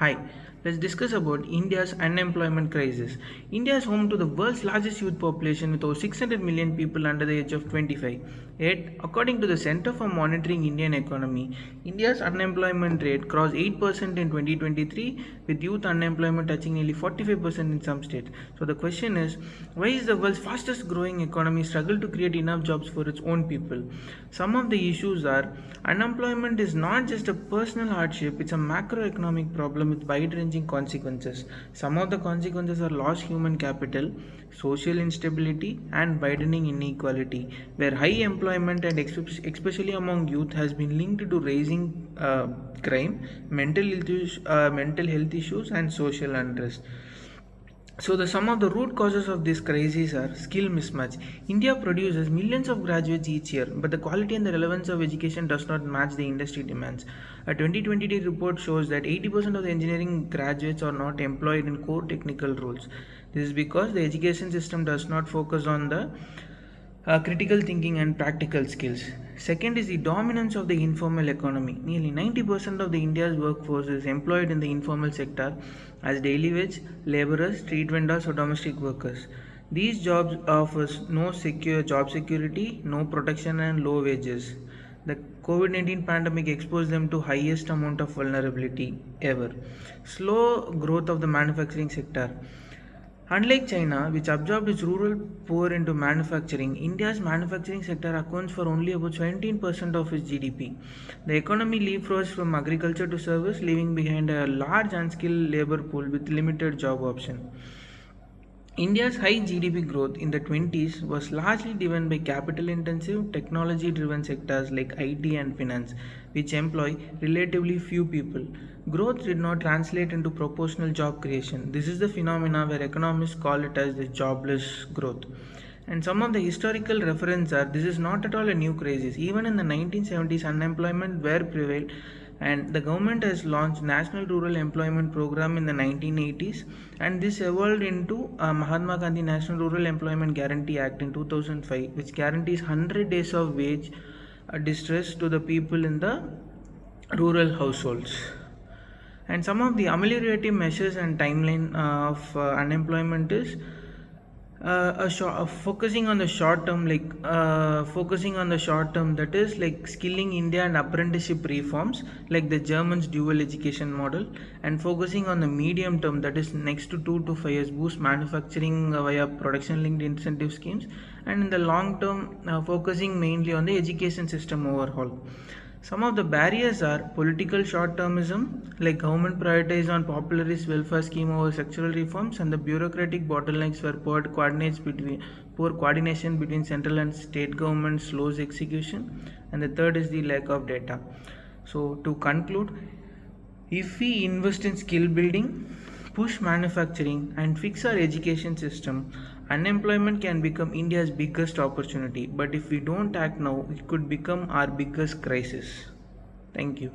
Hi, let's discuss about India's unemployment crisis. India is home to the world's largest youth population with over 600 million people under the age of 25. Yet, according to the Center for Monitoring Indian Economy, India's unemployment rate crossed 8% in 2023 with youth unemployment touching nearly 45% in some states. So the question is, why is the world's fastest growing economy struggle to create enough jobs for its own people? Some of the issues are unemployment is not just a personal hardship, it's a macroeconomic problem with wide ranging consequences. Some of the consequences are lost human capital, social instability, and widening inequality, where high employment and especially among youth has been linked to raising crime, mental health issues, and social unrest. So the some of the root causes of this crisis are skill mismatch. India produces millions of graduates each year, but the quality and the relevance of education does not match the industry demands. A 2023 report shows that 80% of the engineering graduates are not employed in core technical roles. This is because the education system does not focus on the critical thinking and practical skills. Second is the dominance of the informal economy. Nearly 90% of the India's workforce is employed in the informal sector as daily wage, laborers, street vendors, or domestic workers. These jobs offers no secure job security, no protection, and low wages. The COVID-19 pandemic exposed them to highest amount of vulnerability ever. Slow growth of the manufacturing sector. Unlike China, which absorbed its rural poor into manufacturing, India's manufacturing sector accounts for only about 17% of its GDP. The economy leapfrogs from agriculture to service, leaving behind a large unskilled labor pool with limited job options. India's high GDP growth in the 20s was largely driven by capital intensive, technology driven sectors like IT and finance, which employ relatively few people. Growth did not translate into proportional job creation. This is the phenomena where economists call it as the jobless growth. And some of the historical references are this is not at all a new crisis. Even in the 1970s, unemployment were prevailed, and the government has launched National Rural Employment Program in the 1980s, and this evolved into Mahatma Gandhi National Rural Employment Guarantee Act in 2005, which guarantees 100 days of wage distress to the people in the rural households. And some of the ameliorative measures and timeline of unemployment is focusing on the short term, focusing on the short term, that is like skilling India and apprenticeship reforms like the Germans dual education model, and focusing on the medium term, that is next to 2 to 5 years, boost manufacturing via production linked incentive schemes, and in the long term, focusing mainly on the education system overhaul. Some of the barriers are political short-termism, like government prioritize on populist welfare scheme over structural reforms, and the bureaucratic bottlenecks where poor coordination between central and state government slows execution, and the third is the lack of data. So to conclude, if we invest in skill building, push manufacturing, and fix our education system, unemployment can become India's biggest opportunity. But if we don't act now, it could become our biggest crisis. Thank you.